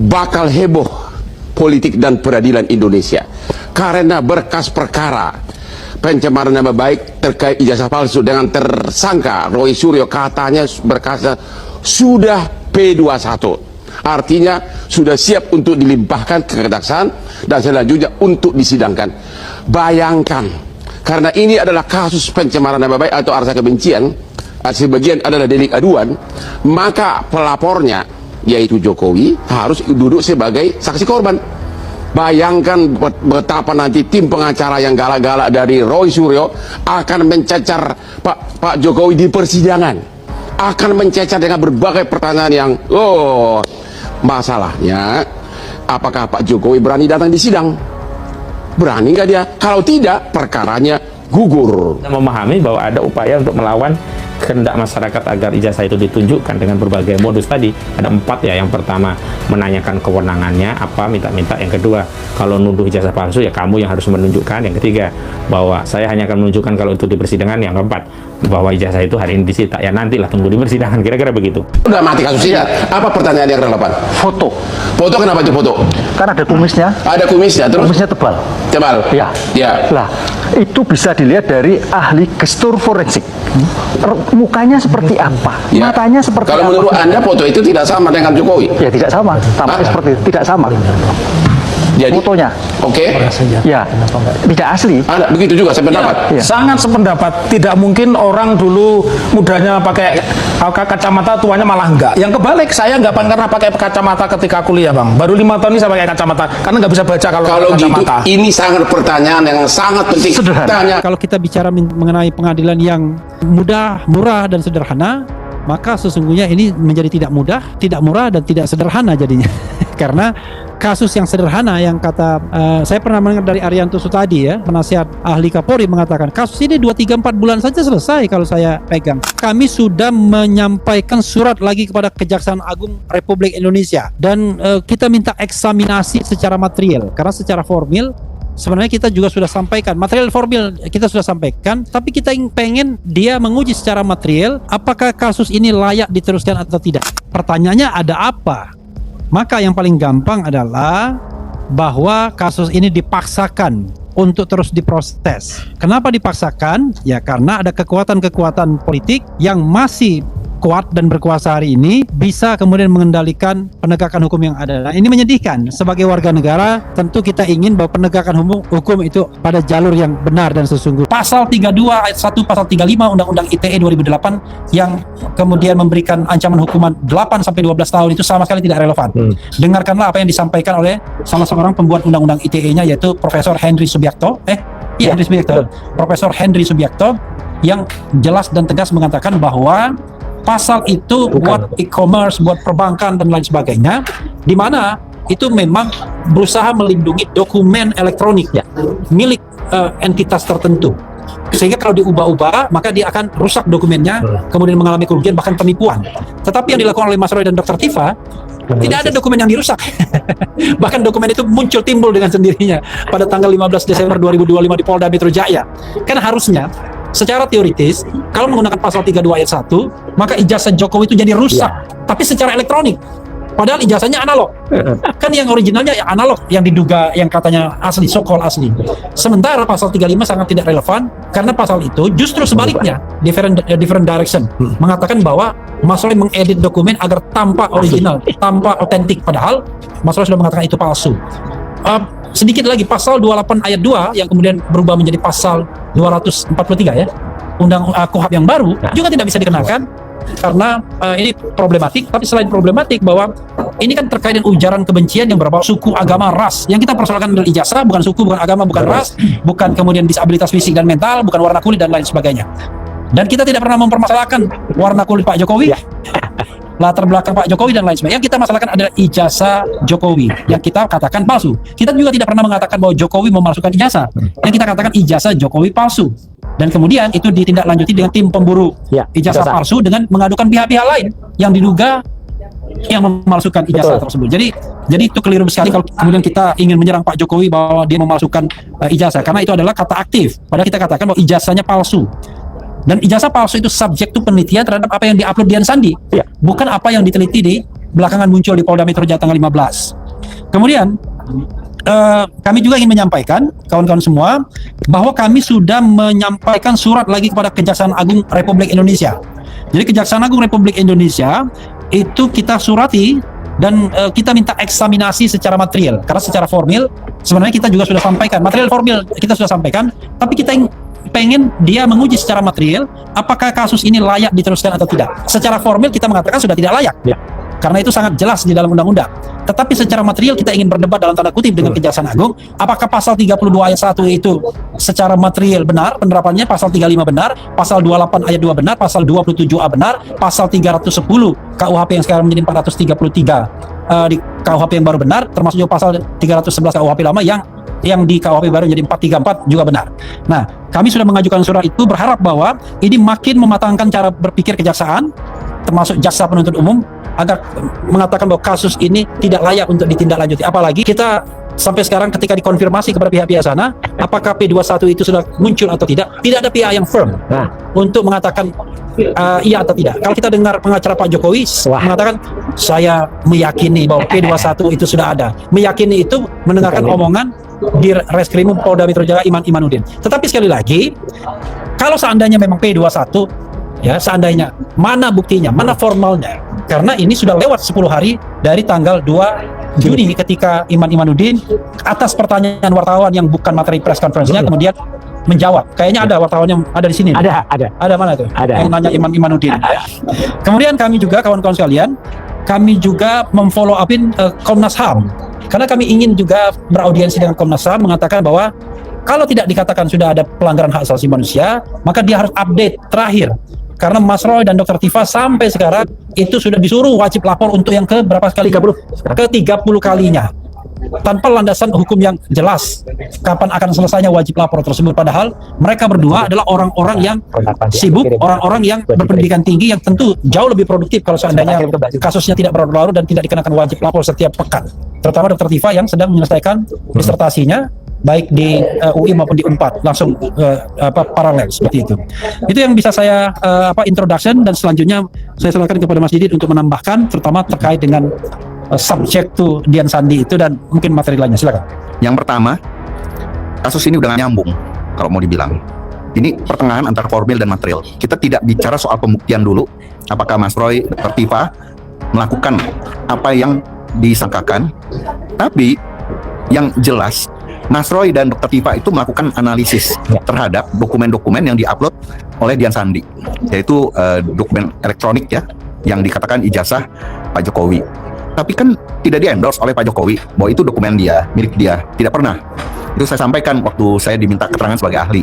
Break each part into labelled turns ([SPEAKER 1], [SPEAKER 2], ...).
[SPEAKER 1] bakal heboh politik dan peradilan Indonesia karena berkas perkara pencemaran nama baik terkait ijazah palsu dengan tersangka Roy Suryo, katanya berkasnya sudah P21, artinya sudah siap untuk dilimpahkan ke kejaksaan dan selanjutnya untuk disidangkan. Bayangkan, karena ini adalah kasus pencemaran nama baik atau arsa kebencian, sebagian adalah delik aduan, maka pelapornya yaitu Jokowi harus duduk sebagai saksi korban. Bayangkan betapa nanti tim pengacara yang galak-galak dari Roy Suryo akan mencecar Pak Jokowi di persidangan, akan mencecar dengan berbagai pertanyaan yang masalahnya apakah Pak Jokowi berani datang di sidang? Berani nggak dia? Kalau tidak, perkaranya gugur.
[SPEAKER 2] Memahami bahwa ada upaya untuk melawan kehendak masyarakat agar ijazah itu ditunjukkan dengan berbagai modus tadi. Ada 4 ya. Yang pertama, menanyakan kewenangannya apa, minta-minta. Yang kedua, kalau nuduh ijazah palsu ya kamu yang harus menunjukkan. Yang ketiga, bahwa saya hanya akan menunjukkan kalau untuk di persidangan. Yang keempat, bahwa ijazah itu hari ini disita. Ya nantilah, tunggu di persidangan, kira-kira begitu.
[SPEAKER 1] Udah mati kasus ini. Apa pertanyaan yang relevan?
[SPEAKER 3] Foto.
[SPEAKER 1] Foto kenapa itu foto?
[SPEAKER 3] Kan ada kumisnya.
[SPEAKER 1] Ada kumisnya, terus?
[SPEAKER 3] Kumisnya tebal.
[SPEAKER 1] Tebal?
[SPEAKER 3] Ya.
[SPEAKER 1] Ya.
[SPEAKER 3] Lah, itu bisa dilihat dari ahli gestur forensik. Mukanya seperti apa?
[SPEAKER 1] Ya.
[SPEAKER 3] Matanya seperti
[SPEAKER 1] Kalau
[SPEAKER 3] apa?
[SPEAKER 1] menurut Anda foto itu tidak sama dengan Jokowi?
[SPEAKER 3] Ya tidak sama. Tampaknya seperti itu. Tidak sama.
[SPEAKER 1] Jadi,
[SPEAKER 3] fotonya.
[SPEAKER 1] Oke.
[SPEAKER 3] Ya. Tidak asli.
[SPEAKER 1] Ada begitu juga sependapat.
[SPEAKER 3] Ya.
[SPEAKER 4] Sangat sependapat. Tidak mungkin orang dulu mudanya pakai kacamata, tuanya malah enggak. Yang kebalik, saya enggak pernah pakai kacamata ketika kuliah, Bang. Baru 5 tahun ini saya pakai kacamata karena nggak bisa baca kalau
[SPEAKER 1] Kalau gitu,
[SPEAKER 4] kacamata.
[SPEAKER 1] ini sangat pertanyaan yang sangat penting.
[SPEAKER 3] Sederhana.
[SPEAKER 1] Tanya.
[SPEAKER 5] Kalau kita bicara mengenai pengadilan yang mudah, murah, dan sederhana, maka sesungguhnya ini menjadi tidak mudah, tidak murah, dan tidak sederhana jadinya. Karena kasus yang sederhana yang kata saya pernah mendengar dari Arianto Sutadi ya, penasihat ahli Kapolri, mengatakan kasus ini 2, 3, 4 bulan saja selesai kalau saya pegang. Kami sudah menyampaikan surat lagi kepada Kejaksaan Agung Republik Indonesia dan kita minta eksaminasi secara material, karena secara formil sebenarnya kita juga sudah sampaikan, material formil kita sudah sampaikan, tapi kita pengen dia menguji secara material apakah kasus ini layak diteruskan atau tidak. Pertanyaannya ada apa? Maka yang paling gampang adalah bahwa kasus ini dipaksakan untuk terus diproses. Kenapa dipaksakan? Ya karena ada kekuatan-kekuatan politik yang masih kuat dan berkuasa hari ini bisa kemudian mengendalikan penegakan hukum yang ada. Nah, ini menyedihkan. Sebagai warga negara, tentu kita ingin bahwa penegakan hukum itu pada jalur yang benar dan sesungguhnya. Pasal 32 ayat 1, pasal 35 Undang-Undang ITE 2008 yang kemudian memberikan ancaman hukuman 8 sampai 12 tahun itu sama sekali tidak relevan. Dengarkanlah apa yang disampaikan oleh salah seorang pembuat Undang-Undang ITE-nya, yaitu Profesor Henry Subiakto. Henry Subiakto. Profesor Henry Subiakto yang jelas dan tegas mengatakan bahwa pasal itu buat e-commerce, buat perbankan dan lain sebagainya, di mana itu memang berusaha melindungi dokumen elektronik milik entitas tertentu. Sehingga kalau diubah-ubah, maka dia akan rusak dokumennya, kemudian mengalami kerugian bahkan penipuan. Tetapi yang dilakukan oleh Mas Roy dan Dr. Tifa, tidak ada dokumen yang dirusak. Bahkan dokumen itu timbul dengan sendirinya pada tanggal 15 Desember 2025 di Polda Metro Jaya. Kan harusnya secara teoritis, kalau menggunakan pasal 32 ayat 1, maka ijazah Jokowi itu jadi rusak, tapi secara elektronik. Padahal ijazahnya analog. Kan yang originalnya yang analog, yang diduga, yang katanya asli, so-called asli. Sementara pasal 35 sangat tidak relevan, karena pasal itu justru sebaliknya, different direction, mengatakan bahwa Mas Roy mengedit dokumen agar tampak original, tampak otentik. Padahal Mas Roy sudah mengatakan itu palsu. Sedikit lagi, pasal 28 ayat 2 yang kemudian berubah menjadi pasal 243 ya, Undang KUHP yang baru juga tidak bisa dikenakan karena ini problematik. Tapi selain problematik, bahwa ini kan terkait dengan ujaran kebencian yang berbau suku, agama, ras. Yang kita persoalkan adalah ijazah, bukan suku, bukan agama, bukan ras, bukan kemudian disabilitas fisik dan mental, bukan warna kulit dan lain sebagainya. Dan kita tidak pernah mempermasalahkan warna kulit Pak Jokowi, latar belakang Pak Jokowi dan lain sebagainya. Yang kita masalahkan adalah ijazah Jokowi yang kita katakan palsu. Kita juga tidak pernah mengatakan bahwa Jokowi memalsukan ijazah. Yang kita katakan ijazah Jokowi palsu. Dan kemudian itu ditindaklanjuti dengan tim pemburu ijazah palsu dengan mengadukan pihak-pihak lain yang diduga yang memalsukan ijazah tersebut. Jadi itu keliru sekali kalau kemudian kita ingin menyerang Pak Jokowi bahwa dia memalsukan ijazah, karena itu adalah kata aktif. Padahal kita katakan bahwa ijazahnya palsu. Dan ijazah palsu itu subjek to penelitian terhadap apa yang diupload Dian Sandi, bukan apa yang diteliti di belakangan muncul di Polda Metro Jaya tanggal 15. Kemudian kami juga ingin menyampaikan kawan-kawan semua bahwa kami sudah menyampaikan surat lagi kepada Kejaksaan Agung Republik Indonesia. Jadi Kejaksaan Agung Republik Indonesia itu kita surati dan kita minta eksaminasi secara material, karena secara formil sebenarnya kita juga sudah sampaikan material formil, kita sudah sampaikan, tapi kita pengen dia menguji secara material apakah kasus ini layak diteruskan atau tidak. Secara formil kita mengatakan sudah tidak layak, karena itu sangat jelas di dalam undang-undang. Tetapi secara material kita ingin berdebat dalam tanda kutip dengan Kejaksaan Agung, apakah pasal 32 ayat 1 itu secara material benar penerapannya, pasal 35 benar, pasal 28 ayat 2 benar, pasal 27A benar, pasal 310 KUHP yang sekarang menjadi 433 di KUHP yang baru benar, termasuk juga pasal 311 KUHP lama yang di KUHP baru menjadi 434 juga benar. Nah, kami sudah mengajukan surat itu berharap bahwa ini makin mematangkan cara berpikir kejaksaan, termasuk jaksa penuntut umum, agar mengatakan bahwa kasus ini tidak layak untuk ditindaklanjuti. Apalagi kita sampai sekarang ketika dikonfirmasi kepada pihak-pihak sana, apakah P21 itu sudah muncul atau tidak ada pihak yang firm untuk mengatakan iya atau tidak. Kalau kita dengar pengacara Pak Jokowi mengatakan, saya meyakini bahwa P21 itu sudah ada. Meyakini itu mendengarkan omongan di Reskrimum Polda Metro Jaya Imanuddin. Tetapi sekali lagi, kalau seandainya memang P21, ya seandainya, mana buktinya, mana formalnya? Karena ini sudah lewat 10 hari dari tanggal 2 Juni ketika Imanuddin atas pertanyaan wartawan yang bukan materi press conference-nya kemudian menjawab. Kayaknya ada wartawan yang ada di sini. Ada mana tuh?
[SPEAKER 3] Ada.
[SPEAKER 5] Yang nanya Imanuddin. Kemudian kami juga kawan-kawan sekalian, kami juga memfollow upin Komnas HAM. Karena kami ingin juga beraudiensi dengan Komnas HAM mengatakan bahwa kalau tidak dikatakan sudah ada pelanggaran hak asasi manusia, maka dia harus update terakhir. Karena Mas Roy dan Dr. Tifa sampai sekarang itu sudah disuruh wajib lapor untuk yang ke berapa kali? 30. Ke 30 kalinya. Tanpa landasan hukum yang jelas kapan akan selesainya wajib lapor tersebut. Padahal mereka berdua adalah orang-orang yang sibuk, orang-orang yang berpendidikan tinggi yang tentu jauh lebih produktif kalau seandainya kasusnya tidak berlarut-larut dan tidak dikenakan wajib lapor setiap pekan. Terutama Dr. Tifa yang sedang menyelesaikan disertasinya baik di UI maupun di UNPAD langsung paralel seperti itu. Itu yang bisa saya introduction, dan selanjutnya saya serahkan kepada Mas Didit untuk menambahkan terutama terkait dengan subjek to Dian Sandi itu dan mungkin materi lainnya. Silakan.
[SPEAKER 6] Yang pertama, kasus ini udah gak nyambung kalau mau dibilang. Ini pertengahan antara formil dan material. Kita tidak bicara soal pembuktian dulu. Apakah Mas Roy, Dr. Tifa melakukan apa yang disangkakan, tapi yang jelas Mas Roy dan Dr. Tifa itu melakukan analisis terhadap dokumen-dokumen yang diupload oleh Dian Sandi, yaitu dokumen elektronik ya, yang dikatakan ijazah Pak Jokowi. Tapi kan tidak di-endorse oleh Pak Jokowi bahwa itu dokumen dia, milik dia, tidak pernah. Itu saya sampaikan waktu saya diminta keterangan sebagai ahli.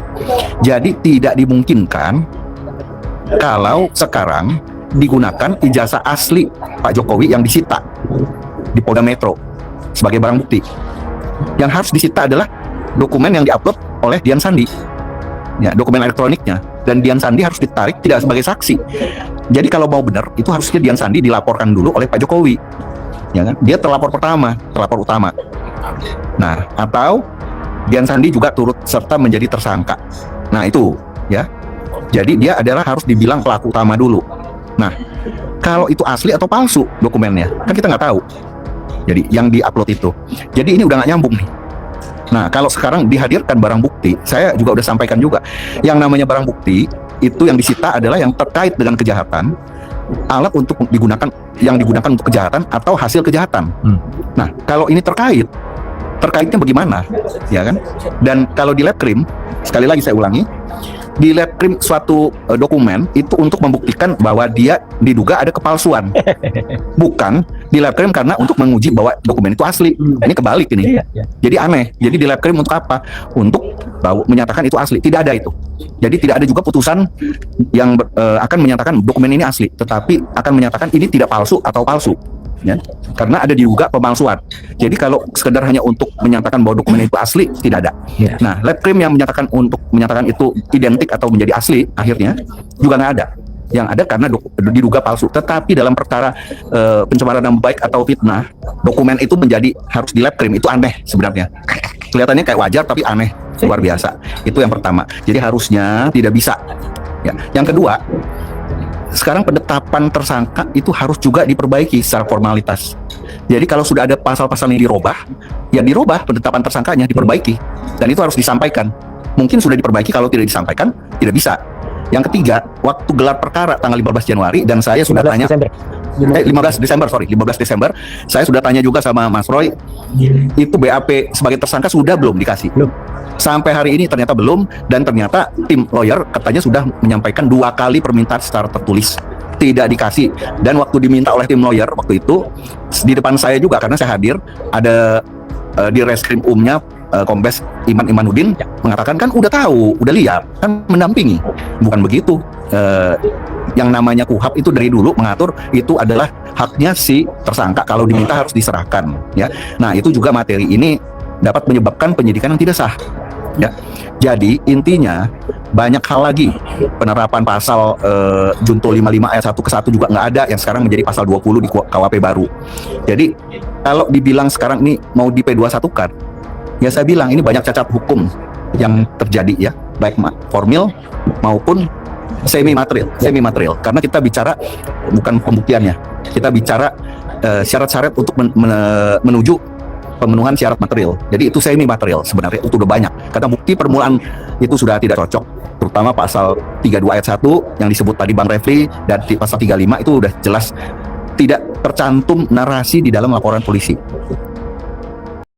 [SPEAKER 6] Jadi tidak dimungkinkan kalau sekarang digunakan ijazah asli Pak Jokowi yang disita di Polda Metro sebagai barang bukti. Yang harus disita adalah dokumen yang diupload oleh Dian Sandi, ya, dokumen elektroniknya, dan Dian Sandi harus ditarik tidak sebagai saksi. Jadi kalau mau benar, itu harusnya Dian Sandi dilaporkan dulu oleh Pak Jokowi, ya kan? Dia terlapor utama. Nah, atau Dian Sandi juga turut serta menjadi tersangka. Nah itu, ya. Jadi dia adalah harus dibilang pelaku utama dulu. Nah, kalau itu asli atau palsu dokumennya, kan kita nggak tahu. Jadi yang diupload itu. Jadi ini udah nggak nyambung nih. Nah, kalau sekarang dihadirkan barang bukti, saya juga udah sampaikan juga, yang namanya barang bukti itu yang disita adalah yang terkait dengan kejahatan, alat untuk yang digunakan untuk kejahatan atau hasil kejahatan. Nah, kalau ini terkaitnya bagaimana, ya kan? Dan kalau di lab krim, sekali lagi saya ulangi, di lab krim suatu dokumen itu untuk membuktikan bahwa dia diduga ada kepalsuan, bukan di lab krim karena untuk menguji bahwa dokumen itu asli. Ini kebalik ini. Jadi aneh. Jadi di lab krim untuk apa? Untuk menyatakan itu asli. Tidak ada itu. Jadi tidak ada juga putusan yang akan menyatakan dokumen ini asli, tetapi akan menyatakan ini tidak palsu atau palsu. Ya, karena ada diduga pemalsuan. Jadi kalau sekedar hanya untuk menyatakan bahwa dokumen itu asli, tidak ada. Nah, lab krim yang menyatakan itu identik atau menjadi asli, akhirnya juga nggak ada. Yang ada karena diduga palsu. Tetapi dalam perkara pencemaran nama baik atau fitnah, dokumen itu menjadi harus di lab krim, itu aneh sebenarnya. Kelihatannya kayak wajar tapi aneh, luar biasa. Itu yang pertama. Jadi harusnya tidak bisa. Ya. Yang kedua, sekarang penetapan tersangka itu harus juga diperbaiki secara formalitas. Jadi kalau sudah ada pasal-pasal yang dirubah, ya dirubah penetapan tersangkanya, diperbaiki. Dan itu harus disampaikan. Mungkin sudah diperbaiki, kalau tidak disampaikan, tidak bisa. Yang ketiga, waktu gelar perkara tanggal 15 Januari, dan saya sudah tanya... 15 Desember, saya sudah tanya juga sama Mas Roy, itu BAP sebagai tersangka sudah belum dikasih? Belum. Sampai hari ini ternyata belum, dan ternyata tim lawyer katanya sudah menyampaikan 2 kali permintaan secara tertulis, tidak dikasih. Dan waktu diminta oleh tim lawyer waktu itu, di depan saya juga, karena saya hadir, ada di reskrim umnya Kombes Iman Imanuddin mengatakan, kan udah tahu, udah lihat, kan mendampingi. Bukan begitu. Yang namanya KUHP itu dari dulu mengatur itu adalah haknya si tersangka, kalau diminta harus diserahkan, ya. Nah, itu juga materi ini dapat menyebabkan penyidikan yang tidak sah, ya. Jadi intinya banyak hal lagi, penerapan pasal Junto 55 ayat 1 ke 1 juga nggak ada, yang sekarang menjadi pasal 20 di KUHP baru. Jadi kalau dibilang sekarang ini mau di P21 kan, ya saya bilang ini banyak cacat hukum yang terjadi, ya, baik formil maupun semi material, karena kita bicara bukan pembuktiannya, kita bicara syarat-syarat untuk menuju pemenuhan syarat material. Jadi itu semi material sebenarnya, itu udah banyak, karena bukti permulaan itu sudah tidak cocok, terutama pasal 32 ayat 1 yang disebut tadi Bang Refli, dan di pasal 35 itu udah jelas tidak tercantum narasi di dalam laporan polisi.